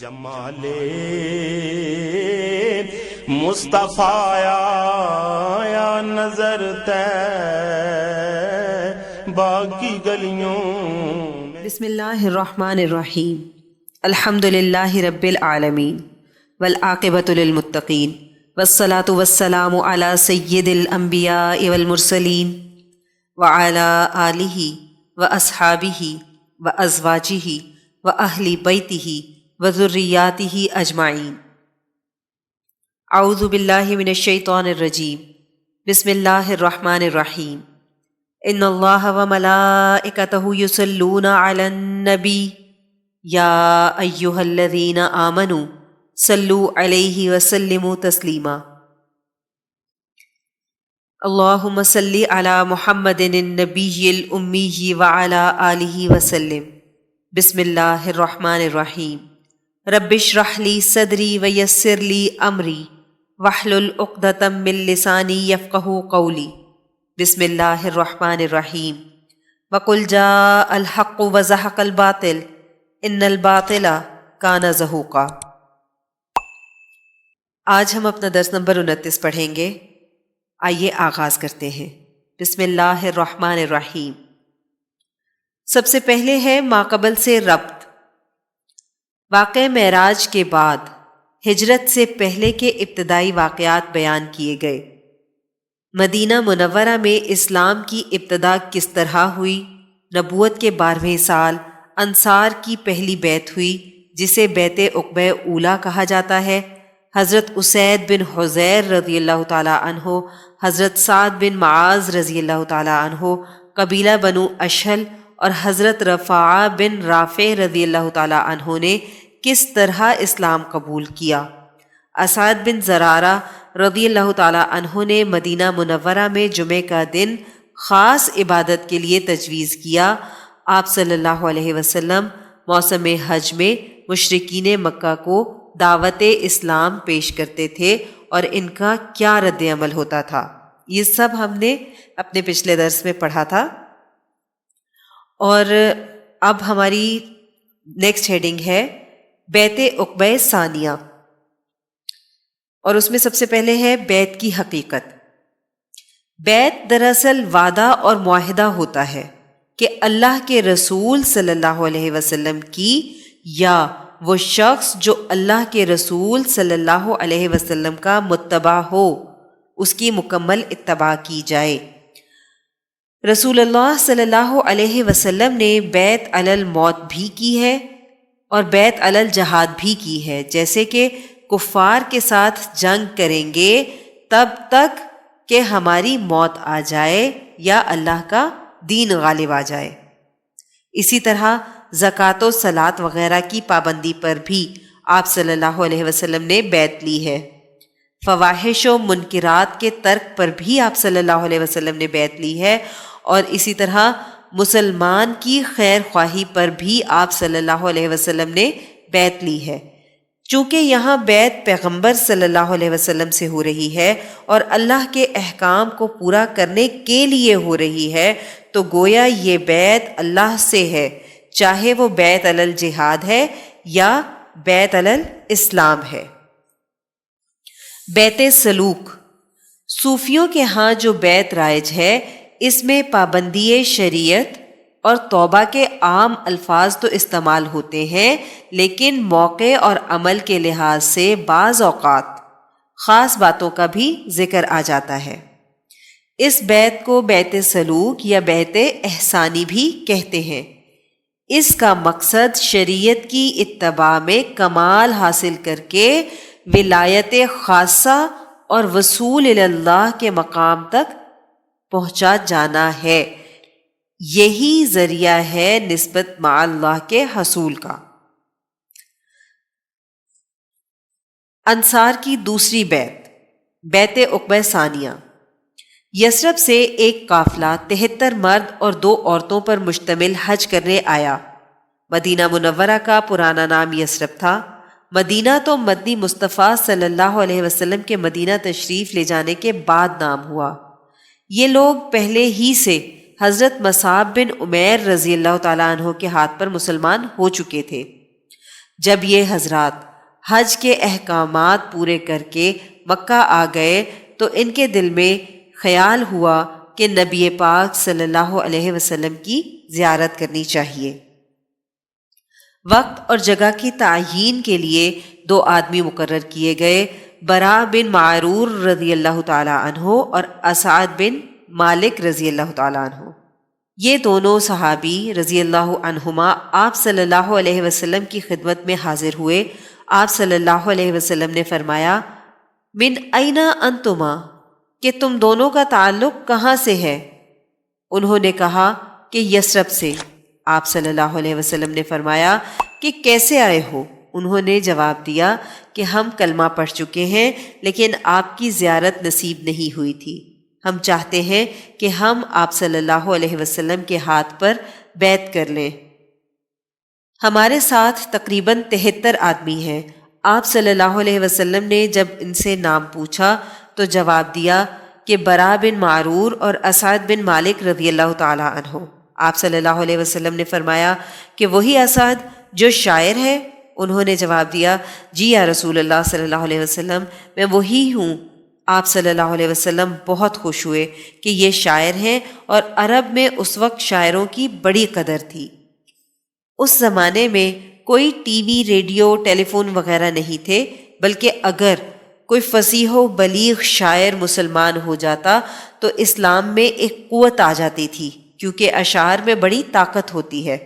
جمال مصطفیٰ یا نظر طیبہ کی گلیوں میں۔ بسم اللہ الرحمن الرحیم، الحمد للہ رب العالمین والعاقبۃ للمتقین والصلاۃ والسلام علی سید الانبیاء والمرسلین وعلی آلہ واصحابہ وازواجہ واہل بیتہ وذریاتہ اجمعین۔ اعوذ باللہ من الشیطان الرجیم، بسم اللہ الرحمن الرحیم۔ ان اللہ وملائکتہ یصلون علی النبی یا ایہا الذین آمنوا صلوا علیہ وسلموا تسلیما۔ اللہم صلی علی محمد النبی الامی وعلی آلہ وسلم۔ بسم اللہ الرحمن الرحیم۔ رب اشرح لی صدری ویسر لی امری واحلل عقدۃ من لسانی یفقہوا قولی۔ بسم اللہ الرحمن الرحیم۔ وقل جاء الحق وزہق الباطل ان الباطل کان زہوقا۔ آج ہم اپنا درس نمبر 29 پڑھیں گے۔ آئیے آغاز کرتے ہیں۔ بسم اللہ الرحمن الرحیم۔ سب سے پہلے ہے ماقبل سے ربط۔ واقع معراج کے بعد ہجرت سے پہلے کے ابتدائی واقعات بیان کیے گئے۔ مدینہ منورہ میں اسلام کی ابتدا کس طرح ہوئی، نبوت کے 12ویں سال انصار کی پہلی بیعت ہوئی جسے بیعت عقبہ اولیٰ کہا جاتا ہے۔ حضرت اسید بن حضیر رضی اللہ تعالیٰ عنہ، حضرت سعد بن معاذ رضی اللہ تعالیٰ عنہ، قبیلہ بنو اشہل اور حضرت رفاعہ بن رافع رضی اللہ تعالیٰ عنہ نے کس طرح اسلام قبول کیا۔ اسعد بن زرارہ رضی اللہ تعالیٰ عنہ نے مدینہ منورہ میں جمعہ کا دن خاص عبادت کے لیے تجویز کیا۔ آپ صلی اللہ علیہ وسلم موسم حج میں مشرکین مکہ کو دعوت اسلام پیش کرتے تھے اور ان کا کیا رد عمل ہوتا تھا، یہ سب ہم نے اپنے پچھلے درس میں پڑھا تھا۔ اور اب ہماری نیکسٹ ہیڈنگ ہے بیعت عقبہ ثانیہ، اور اس میں سب سے پہلے ہے بیعت کی حقیقت۔ بیعت دراصل وعدہ اور معاہدہ ہوتا ہے کہ اللہ کے رسول صلی اللہ علیہ وسلم کی یا وہ شخص جو اللہ کے رسول صلی اللہ علیہ وسلم کا متبع ہو اس کی مکمل اتباع کی جائے۔ رسول اللہ صلی اللہ علیہ وسلم نے بیعت علی الموت بھی کی ہے اور بیعت علی الجہاد بھی کی ہے، جیسے کہ کفار کے ساتھ جنگ کریں گے تب تک کہ ہماری موت آ جائے یا اللہ کا دین غالب آ جائے۔ اسی طرح زکوٰۃ و صلاۃ وغیرہ کی پابندی پر بھی آپ صلی اللہ علیہ وسلم نے بیعت لی ہے۔ فواحش و منکرات کے ترک پر بھی آپ صلی اللہ علیہ وسلم نے بیعت لی ہے، اور اسی طرح مسلمان کی خیر خواہی پر بھی آپ صلی اللہ علیہ وسلم نے بیعت لی ہے۔ چونکہ یہاں بیعت پیغمبر صلی اللہ علیہ وسلم سے ہو رہی ہے اور اللہ کے احکام کو پورا کرنے کے لیے ہو رہی ہے، تو گویا یہ بیعت اللہ سے ہے، چاہے وہ بیعت علی الجہاد ہے یا بیعت علی الاسلام ہے۔ بیعت سلوک، صوفیوں کے ہاں جو بیعت رائج ہے اس میں پابندی شریعت اور توبہ کے عام الفاظ تو استعمال ہوتے ہیں، لیکن موقع اور عمل کے لحاظ سے بعض اوقات خاص باتوں کا بھی ذکر آ جاتا ہے۔ اس بیعت کو بیعت سلوک یا بیعت احسانی بھی کہتے ہیں۔ اس کا مقصد شریعت کی اتباع میں کمال حاصل کر کے ولایت خاصہ اور وصول الی اللہ کے مقام تک پہنچا جانا ہے۔ یہی ذریعہ ہے نسبت مع اللہ کے حصول کا۔ انصار کی دوسری بیعت، بیعت عقبہ ثانیہ۔ یثرب سے ایک قافلہ 73 مرد اور 2 عورتوں پر مشتمل حج کرنے آیا۔ مدینہ منورہ کا پرانا نام یثرب تھا۔ مدینہ تو مدنی مصطفیٰ صلی اللہ علیہ وسلم کے مدینہ تشریف لے جانے کے بعد نام ہوا۔ یہ لوگ پہلے ہی سے حضرت مصعب بن عمیر رضی اللہ تعالیٰ عنہ کے ہاتھ پر مسلمان ہو چکے تھے۔ جب یہ حضرات حج کے احکامات پورے کر کے مکہ آ گئے تو ان کے دل میں خیال ہوا کہ نبی پاک صلی اللہ علیہ وسلم کی زیارت کرنی چاہیے۔ وقت اور جگہ کی تعیین کے لیے 2 آدمی مقرر کیے گئے، برا بن معرور رضی اللہ تعالی عنہ اور اسعد بن مالک رضی اللہ تعالی عنہ۔ یہ دونوں صحابی رضی اللہ عنہما آپ صلی اللہ علیہ وسلم کی خدمت میں حاضر ہوئے۔ آپ صلی اللہ علیہ وسلم نے فرمایا، من این انتما، کہ تم دونوں کا تعلق کہاں سے ہے؟ انہوں نے کہا کہ یثرب سے۔ آپ صلی اللہ علیہ وسلم نے فرمایا کہ کیسے آئے ہو؟ انہوں نے جواب دیا کہ ہم کلمہ پڑھ چکے ہیں لیکن آپ کی زیارت نصیب نہیں ہوئی تھی۔ ہم چاہتے ہیں کہ ہم آپ صلی اللہ علیہ وسلم کے ہاتھ پر بیعت کر لیں۔ ہمارے ساتھ تقریباً 73 آدمی ہیں۔ آپ صلی اللہ علیہ وسلم نے جب ان سے نام پوچھا تو جواب دیا کہ برا بن معرور اور اسعد بن مالک رضی اللہ تعالی عنہ۔ آپ صلی اللہ علیہ وسلم نے فرمایا کہ وہی اسعد جو شاعر ہے؟ انہوں نے جواب دیا، جی یا رسول اللہ صلی اللہ علیہ وسلم، میں وہی ہوں۔ آپ صلی اللہ علیہ وسلم بہت خوش ہوئے کہ یہ شاعر ہیں، اور عرب میں اس وقت شاعروں کی بڑی قدر تھی۔ اس زمانے میں کوئی ٹی وی، ریڈیو، ٹیلی فون وغیرہ نہیں تھے، بلکہ اگر کوئی فصیح و بلیغ شاعر مسلمان ہو جاتا تو اسلام میں ایک قوت آ جاتی تھی، کیونکہ اشعار میں بڑی طاقت ہوتی ہے۔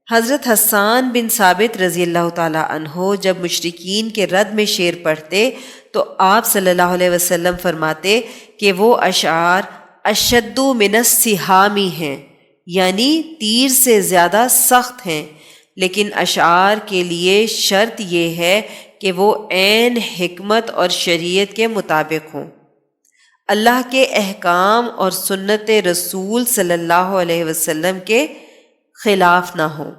حضرت حسان بن ثابت رضی اللہ تعالی عنہ جب مشرکین کے رد میں شعر پڑھتے تو آپ صلی اللہ علیہ وسلم فرماتے کہ وہ اشعار اشد من السہام ہیں، یعنی تیر سے زیادہ سخت ہیں، لیکن اشعار کے لیے شرط یہ ہے کہ وہ عین حکمت اور شریعت کے مطابق ہوں، اللہ کے احکام اور سنت رسول صلی اللہ علیہ وسلم کے خلاف نہ ہوں۔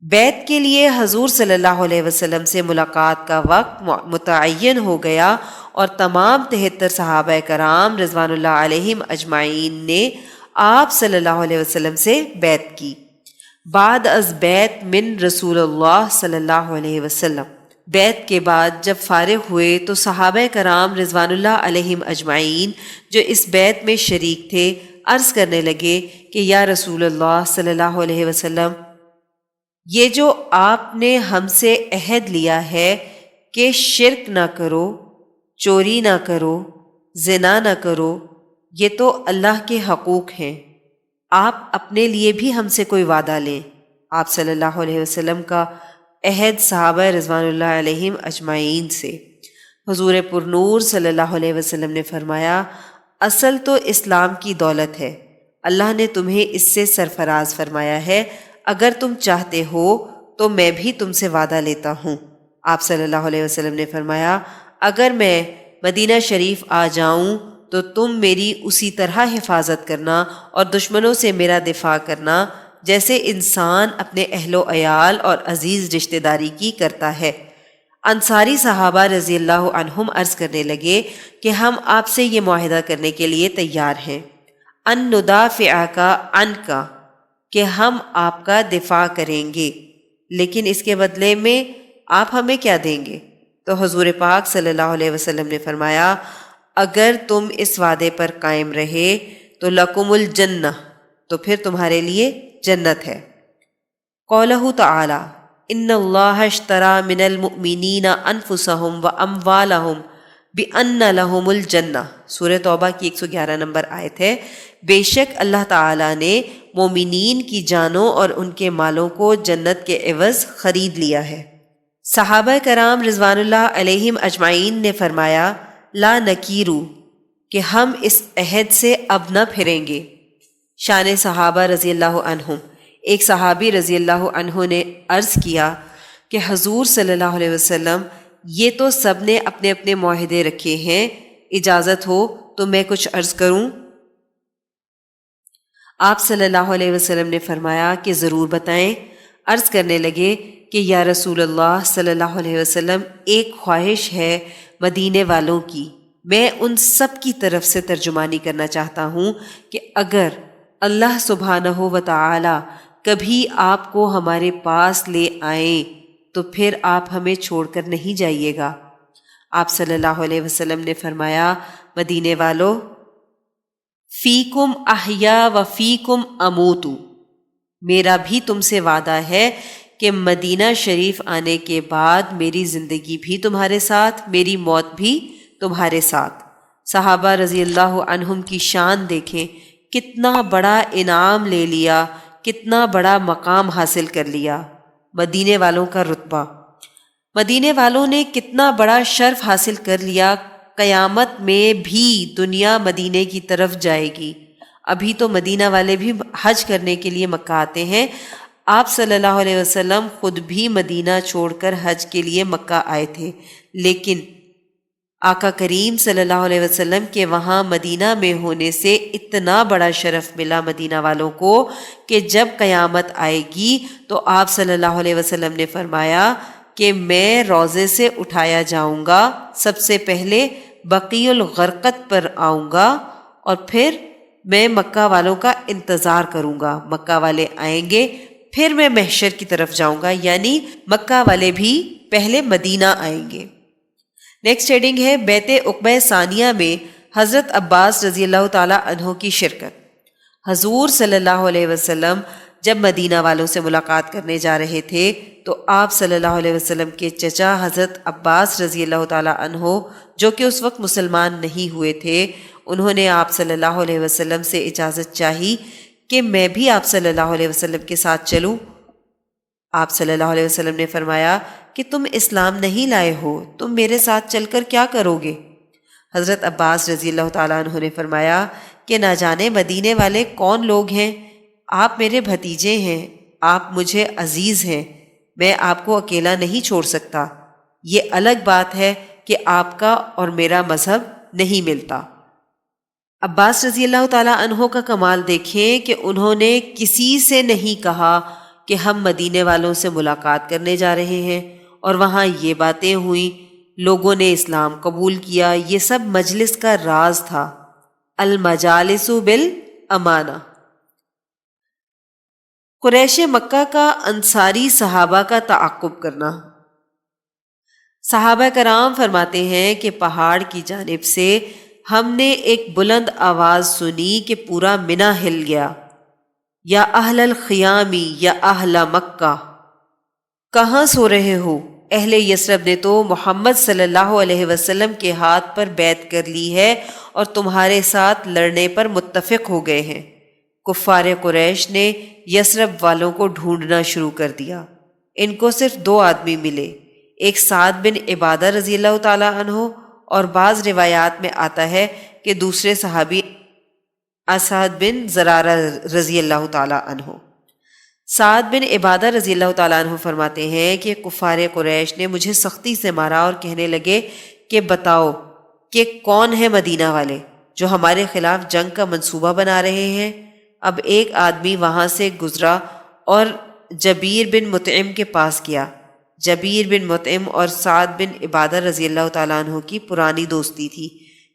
بیعت کے لیے حضور صلی اللہ علیہ وسلم سے ملاقات کا وقت متعین ہو گیا، اور تمام 73 صحابہ کرام رضوان اللہ علیہم اجمعین نے آپ صلی اللہ علیہ وسلم سے بیعت کی۔ بعد از بیعت من رسول اللہ صلی اللہ علیہ وسلم، بیعت کے بعد جب فارغ ہوئے تو صحابہ کرام رضوان اللہ علیہم اجمعین جو اس بیعت میں شریک تھے عرض کرنے لگے کہ یا رسول اللہ صلی اللہ علیہ وسلم، یہ جو آپ نے ہم سے عہد لیا ہے کہ شرک نہ کرو، چوری نہ کرو، زنا نہ کرو، یہ تو اللہ کے حقوق ہیں، آپ اپنے لیے بھی ہم سے کوئی وعدہ لیں۔ آپ صلی اللہ علیہ وسلم کا عہد صحابہ رضوان اللہ علیہم اجمعین سے۔ حضور پرنور صلی اللہ علیہ وسلم نے فرمایا، اصل تو اسلام کی دولت ہے، اللہ نے تمہیں اس سے سرفراز فرمایا ہے، اگر تم چاہتے ہو تو میں بھی تم سے وعدہ لیتا ہوں۔ آپ صلی اللہ علیہ وسلم نے فرمایا، اگر میں مدینہ شریف آ جاؤں تو تم میری اسی طرح حفاظت کرنا اور دشمنوں سے میرا دفاع کرنا جیسے انسان اپنے اہل و عیال اور عزیز رشتہ داری کی کرتا ہے۔ انصاری صحابہ رضی اللہ عنہم عرض کرنے لگے کہ ہم آپ سے یہ معاہدہ کرنے کے لیے تیار ہیں، ان ندافعک عنک، کہ ہم آپ کا دفاع کریں گے، لیکن اس کے بدلے میں آپ ہمیں کیا دیں گے؟ تو حضور پاک صلی اللہ علیہ وسلم نے فرمایا، اگر تم اس وعدے پر قائم رہے تو لکم الجنہ، تو پھر تمہارے لیے جنت ہے۔ قولہ تعالی، ان اللہ اشتری من المؤمنین انفسہم واموالہم بان لہم الجنہ، سورہ توبہ کی 111 نمبر آیت ہے۔ بے شک اللہ تعالیٰ نے مومنین کی جانوں اور ان کے مالوں کو جنت کے عوض خرید لیا ہے۔ صحابہ کرام رضوان اللہ علیہم اجمعین نے فرمایا، لا نکیرو، کہ ہم اس عہد سے اب نہ پھریں گے۔ شان صحابہ رضی اللہ عنہم، ایک صحابی رضی اللہ عنہ نے عرض کیا کہ حضور صلی اللہ علیہ وسلم، یہ تو سب نے اپنے اپنے معاہدے رکھے ہیں، اجازت ہو تو میں کچھ عرض کروں؟ آپ صلی اللہ علیہ وسلم نے فرمایا کہ ضرور بتائیں۔ عرض کرنے لگے کہ یا رسول اللہ صلی اللہ علیہ وسلم، ایک خواہش ہے مدینے والوں کی، میں ان سب کی طرف سے ترجمانی کرنا چاہتا ہوں کہ اگر اللہ سبحانہ و تعالی کبھی آپ کو ہمارے پاس لے آئیں تو پھر آپ ہمیں چھوڑ کر نہیں جائیے گا۔ آپ صلی اللہ علیہ وسلم نے فرمایا، مدینے والو، فیکم احیا و فیکم اموتو، میرا بھی تم سے وعدہ ہے کہ مدینہ شریف آنے کے بعد میری زندگی بھی تمہارے ساتھ، میری موت بھی تمہارے ساتھ۔ صحابہ رضی اللہ عنہم کی شان دیکھیں، کتنا بڑا انعام لے لیا، کتنا بڑا مقام حاصل کر لیا۔ مدینے والوں کا رتبہ، مدینے والوں نے کتنا بڑا شرف حاصل کر لیا۔ قیامت میں بھی دنیا مدینے کی طرف جائے گی۔ ابھی تو مدینہ والے بھی حج کرنے کے لیے مکہ آتے ہیں۔ آپ صلی اللہ علیہ وسلم خود بھی مدینہ چھوڑ کر حج کے لیے مکہ آئے تھے، لیکن آقا کریم صلی اللہ علیہ وسلم کے وہاں مدینہ میں ہونے سے اتنا بڑا شرف ملا مدینہ والوں کو کہ جب قیامت آئے گی تو آپ صلی اللہ علیہ وسلم نے فرمایا کہ میں روضے سے اٹھایا جاؤں گا، سب سے پہلے بقیع الغرقد پر آؤں گا اور پھر میں مکہ والوں کا انتظار کروں گا۔ مکہ والے آئیں گے، پھر میں محشر کی طرف جاؤں گا، یعنی مکہ والے بھی پہلے مدینہ آئیں گے۔ نیکسٹ ہیڈنگ ہے بیعت عقبہ ثانیہ میں حضرت عباس رضی اللہ تعالیٰ عنہ کی شرکت۔ حضور صلی اللہ علیہ وسلم جب مدینہ والوں سے ملاقات کرنے جا رہے تھے تو آپ صلی اللہ علیہ وسلم کے چچا حضرت عباس رضی اللہ تعالیٰ عنہ، جو کہ اس وقت مسلمان نہیں ہوئے تھے، انہوں نے آپ صلی اللہ علیہ وسلم سے اجازت چاہی کہ میں بھی آپ صلی اللہ علیہ وسلم کے ساتھ چلوں۔ آپ صلی اللہ علیہ وسلم نے فرمایا کہ تم اسلام نہیں لائے ہو، تم میرے ساتھ چل کر کیا کرو گے؟ حضرت عباس رضی اللہ تعالیٰ عنہ نے فرمایا کہ نہ جانے مدینے والے کون لوگ ہیں، آپ میرے بھتیجے ہیں، آپ مجھے عزیز ہیں، میں آپ کو اکیلا نہیں چھوڑ سکتا۔ یہ الگ بات ہے کہ آپ کا اور میرا مذہب نہیں ملتا۔ عباس رضی اللہ تعالیٰ عنہ کا کمال دیکھیں کہ انہوں نے کسی سے نہیں کہا کہ ہم مدینے والوں سے ملاقات کرنے جا رہے ہیں اور وہاں یہ باتیں ہوئیں، لوگوں نے اسلام قبول کیا۔ یہ سب مجلس کا راز تھا۔ المجالس بالامانہ۔ قریش مکہ کا انصاری صحابہ کا تعاقب کرنا۔ صحابہ کرام فرماتے ہیں کہ پہاڑ کی جانب سے ہم نے ایک بلند آواز سنی کہ پورا منی ہل گیا، یا اہل الخیامی یا اہل مکہ، کہاں سو رہے ہو؟ اہل یثرب نے تو محمد صلی اللہ علیہ وسلم کے ہاتھ پر بیعت کر لی ہے اور تمہارے ساتھ لڑنے پر متفق ہو گئے ہیں۔ کفار قریش نے یثرب والوں کو ڈھونڈنا شروع کر دیا۔ ان کو صرف 2 آدمی ملے، ایک سعد بن عبادہ رضی اللہ تعالیٰ عنہ، اور بعض روایات میں آتا ہے کہ دوسرے صحابی اسعد بن زرارہ رضی اللہ تعالیٰ عنہ۔ سعد بن عبادہ رضی اللہ تعالیٰ عنہ فرماتے ہیں کہ کفار قریش نے مجھے سختی سے مارا اور کہنے لگے کہ بتاؤ کہ کون ہے مدینہ والے جو ہمارے خلاف جنگ کا منصوبہ بنا رہے ہیں۔ اب ایک آدمی وہاں سے گزرا اور جبیر بن مطعم کے پاس گیا۔ جبیر بن مطعم اور سعد بن عبادہ رضی اللہ تعالیٰ عنہ کی پرانی دوستی تھی۔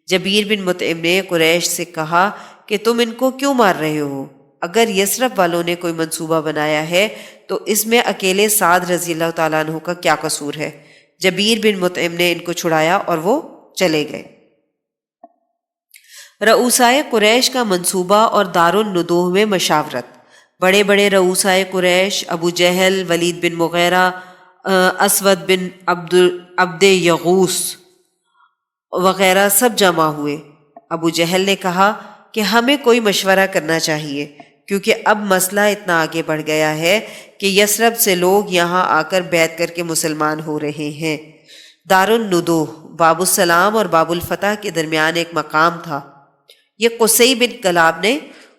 جبیر بن مطعم نے قریش سے کہا کہ تم ان کو کیوں مار رہے ہو؟ اگر یثرب والوں نے کوئی منصوبہ بنایا ہے تو اس میں اکیلے سعد رضی اللہ تعالیٰ عنہ کا کیا قصور ہے؟ جبیر بن مطعم نے ان کو چھڑایا اور وہ چلے گئے۔ رؤسائے قریش کا منصوبہ اور دارالندوہ میں مشاورت۔ بڑے بڑے رؤسائے قریش، ابو جہل، ولید بن مغیرہ، اسود بن عبد یغوث وغیرہ سب جمع ہوئے۔ ابو جہل نے کہا کہ ہمیں کوئی مشورہ کرنا چاہیے، کیونکہ اب مسئلہ اتنا آگے بڑھ گیا ہے کہ یثرب سے لوگ یہاں آ کر بیعت کر کے مسلمان ہو رہے ہیں۔ دارالندوہ باب السلام اور باب الفتح کے درمیان ایک مقام تھا، یہ قصی بن کلاب نے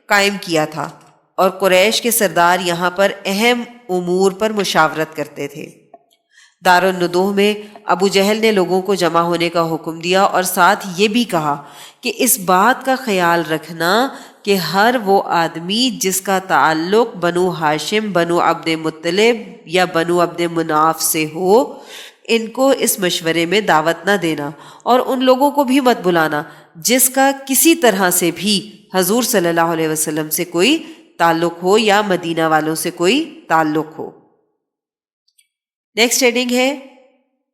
قائم کیا تھا، اور قریش کے سردار یہاں پر اہم امور پر مشاورت کرتے تھے۔ دارالندوہ میں ابو جہل نے لوگوں کو جمع ہونے کا حکم دیا اور ساتھ یہ بھی کہا کہ اس بات کا خیال رکھنا کہ ہر وہ آدمی جس کا تعلق بنو ہاشم، بنو عبد مطلب یا بنو عبد مناف سے ہو، ان کو اس مشورے میں دعوت نہ دینا، اور ان لوگوں کو بھی مت بلانا جس کا کسی طرح سے بھی حضور صلی اللہ علیہ وسلم سے کوئی تعلق ہو یا مدینہ والوں سے کوئی تعلق ہو۔ نیکسٹ ہیڈنگ ہے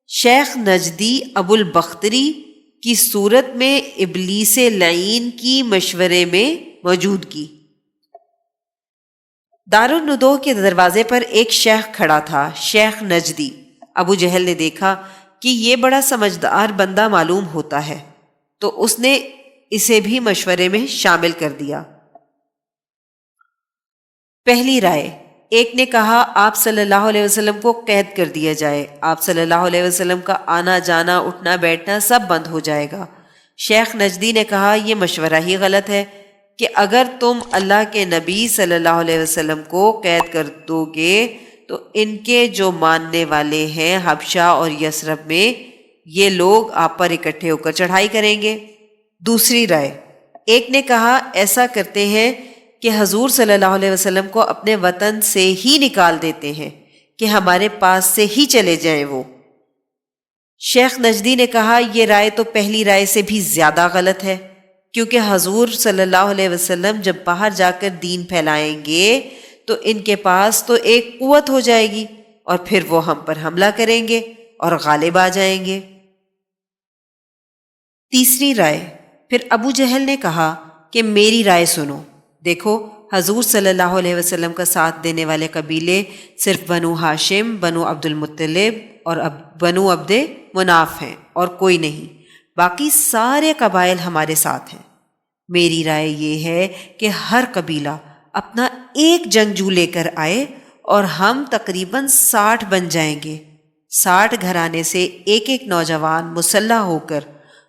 شیخ نجدی ابو البختری کی صورت میں ابلیس لعین کی مشورے میں موجودگی۔ دارالندوہ کے دروازے پر ایک شیخ کھڑا تھا، شیخ نجدی۔ ابو جہل نے دیکھا کہ یہ بڑا سمجھدار بندہ معلوم ہوتا ہے، تو اس نے اسے بھی مشورے میں شامل کر دیا۔ پہلی رائے، ایک نے کہا آپ صلی اللہ علیہ وسلم کو قید کر دیا جائے، آپ صلی اللہ علیہ وسلم کا آنا جانا اٹھنا بیٹھنا سب بند ہو جائے گا۔ شیخ نجدی نے کہا یہ مشورہ ہی غلط ہے کہ اگر تم اللہ کے نبی صلی اللہ علیہ وسلم کو قید کر دو گے تو ان کے جو ماننے والے ہیں حبشہ اور یثرب میں، یہ لوگ آپ پر اکٹھے ہو کر چڑھائی کریں گے۔ دوسری رائے، ایک نے کہا ایسا کرتے ہیں کہ حضور صلی اللہ علیہ وسلم کو اپنے وطن سے ہی نکال دیتے ہیں کہ ہمارے پاس سے ہی چلے جائیں وہ۔ شیخ نجدی نے کہا یہ رائے تو پہلی رائے سے بھی زیادہ غلط ہے، کیونکہ حضور صلی اللہ علیہ وسلم جب باہر جا کر دین پھیلائیں گے تو ان کے پاس تو ایک قوت ہو جائے گی اور پھر وہ ہم پر حملہ کریں گے اور غالب آ جائیں گے۔ تیسری رائے، پھر ابو جہل نے کہا کہ میری رائے سنو، دیکھو حضور صلی اللہ علیہ وسلم کا ساتھ دینے والے قبیلے صرف بنو ہاشم، بنو عبد المطلب اور بنو عبد مناف ہیں اور کوئی نہیں، باقی سارے قبائل ہمارے ساتھ ہیں۔ میری رائے یہ ہے کہ ہر قبیلہ اپنا ایک جنگجو لے کر آئے اور ہم تقریباً 60 بن جائیں گے۔ 60 گھرانے سے ایک ایک نوجوان مسلح ہو کر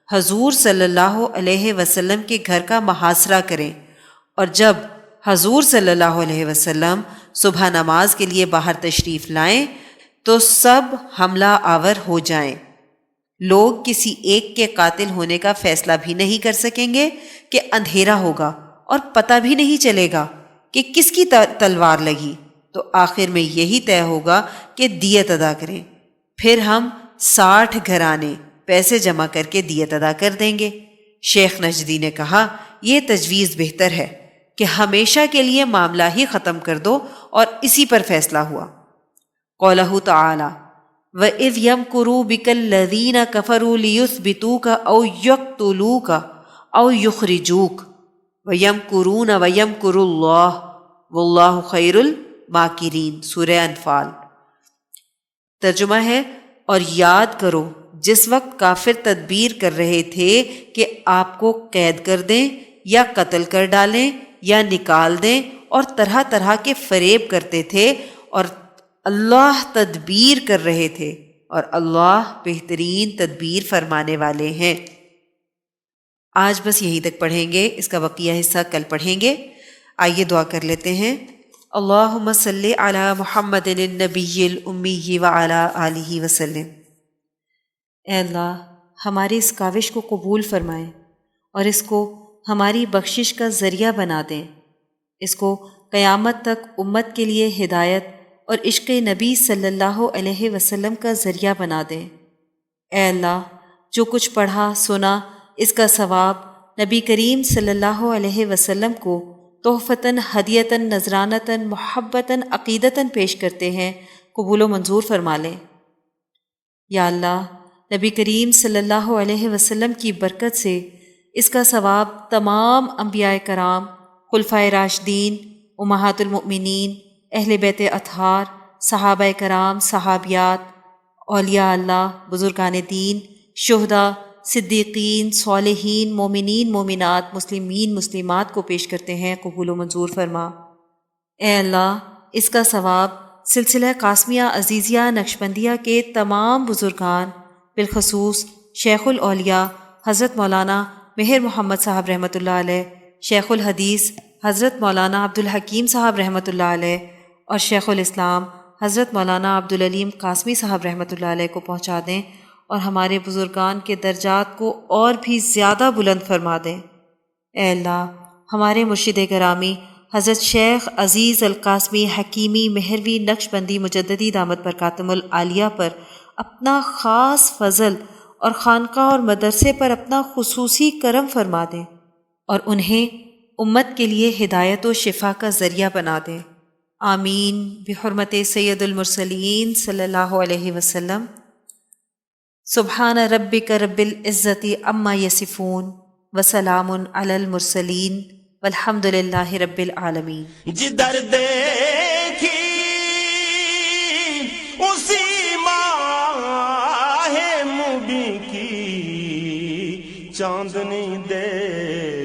حضور صلی اللہ علیہ وسلم کے گھر کا محاصرہ کریں، اور جب حضور صلی اللہ علیہ وسلم صبح نماز کے لیے باہر تشریف لائیں تو سب حملہ آور ہو جائیں۔ لوگ کسی ایک کے قاتل ہونے کا فیصلہ بھی نہیں کر سکیں گے کہ اندھیرا ہوگا اور پتہ بھی نہیں چلے گا کہ کس کی تلوار لگی، تو آخر میں یہی طے ہوگا کہ دیت ادا کریں۔ پھر ہم 60 گھرانے پیسے جمع کر کے دیت ادا کر دیں گے۔ شیخ نجدی نے کہا یہ تجویز بہتر ہے کہ ہمیشہ کے لیے معاملہ ہی ختم کر دو، اور اسی پر فیصلہ ہوا۔ قولہ تعالی وَإِذْ يَمْكُرُوا بِكَ الَّذِينَ كَفَرُوا لِيُثْبِتُوكَ أَوْ يَقْتُلُوكَ أَوْ يُخْرِجُوكَ وَيَمْكُرُونَ وَيَمْكُرُ اللَّهُ وَاللَّهُ خَيْرُ الْمَاكِرِينَ، سورہ انفال۔ ترجمہ ہے، اور یاد کرو جس وقت کافر تدبیر کر رہے تھے کہ آپ کو قید کر دیں یا قتل کر ڈالیں یا نکال دیں، اور طرح طرح کے فریب کرتے تھے، اور اللہ تدبیر کر رہے تھے، اور اللہ بہترین تدبیر فرمانے والے ہیں۔ آج بس یہیں تک پڑھیں گے، اس کا بقیہ حصہ کل پڑھیں گے۔ آئیے دعا کر لیتے ہیں۔ اللہم صلی علی محمد النبی الامی وعلی آلہ وسلم۔ اے اللہ، ہماری اس کاوش کو قبول فرمائیں اور اس کو ہماری بخشش کا ذریعہ بنا دیں، اس کو قیامت تک امت کے لیے ہدایت اور عشق نبی صلی اللہ علیہ وسلم کا ذریعہ بنا دیں۔ اے اللہ، جو کچھ پڑھا سنا اس کا ثواب نبی کریم صلی اللہ علیہ وسلم کو تحفتاً، ہدیتاً، نذرانتاً، محبتاً، عقیدتاً پیش کرتے ہیں، قبول و منظور فرما لیں۔ یا اللہ، نبی کریم صلی اللہ علیہ وسلم کی برکت سے اس کا ثواب تمام انبیاء کرام، خلفائے راشدین، امہات المؤمنین، اہل بیت اطہار، صحابہ کرام، صحابیات، اولیاء اللہ، بزرگان دین، شہداء، صدیقین، صالحین، مومنین، مومنات، مسلمین، مسلمات کو پیش کرتے ہیں، قبول و منظور فرما۔ اے اللہ، اس کا ثواب سلسلہ قاسمیہ عزیزیہ نقشبندیہ کے تمام بزرگان، بالخصوص شیخ الاولیاء حضرت مولانا مہر محمد صاحب رحمۃ اللہ علیہ، شیخ الحدیث حضرت مولانا عبدالحکیم صاحب رحمۃ اللہ علیہ، اور شیخ الاسلام حضرت مولانا عبدالعلیم قاسمی صاحب رحمۃ اللہ علیہ کو پہنچا دیں، اور ہمارے بزرگان کے درجات کو اور بھی زیادہ بلند فرما دیں۔ اے اللہ، ہمارے مرشد گرامی حضرت شیخ عزیز القاسمی حکیمی مہروی نقشبندی مجددی دامت برکاتہم العالیہ پر اپنا خاص فضل اور خانقاہ اور مدرسے پر اپنا خصوصی کرم فرما دیں، اور انہیں امت کے لیے ہدایت و شفا کا ذریعہ بنا دیں۔ آمین بحرمت سید المرسلین صلی اللہ علیہ وسلم۔ سبحان ربک رب العزت عما یصفون وسلام علی المرسلین والحمد للہ رب العالمین۔ جدھر دیکھی اسی ماہ مبیں کی چاندنی دے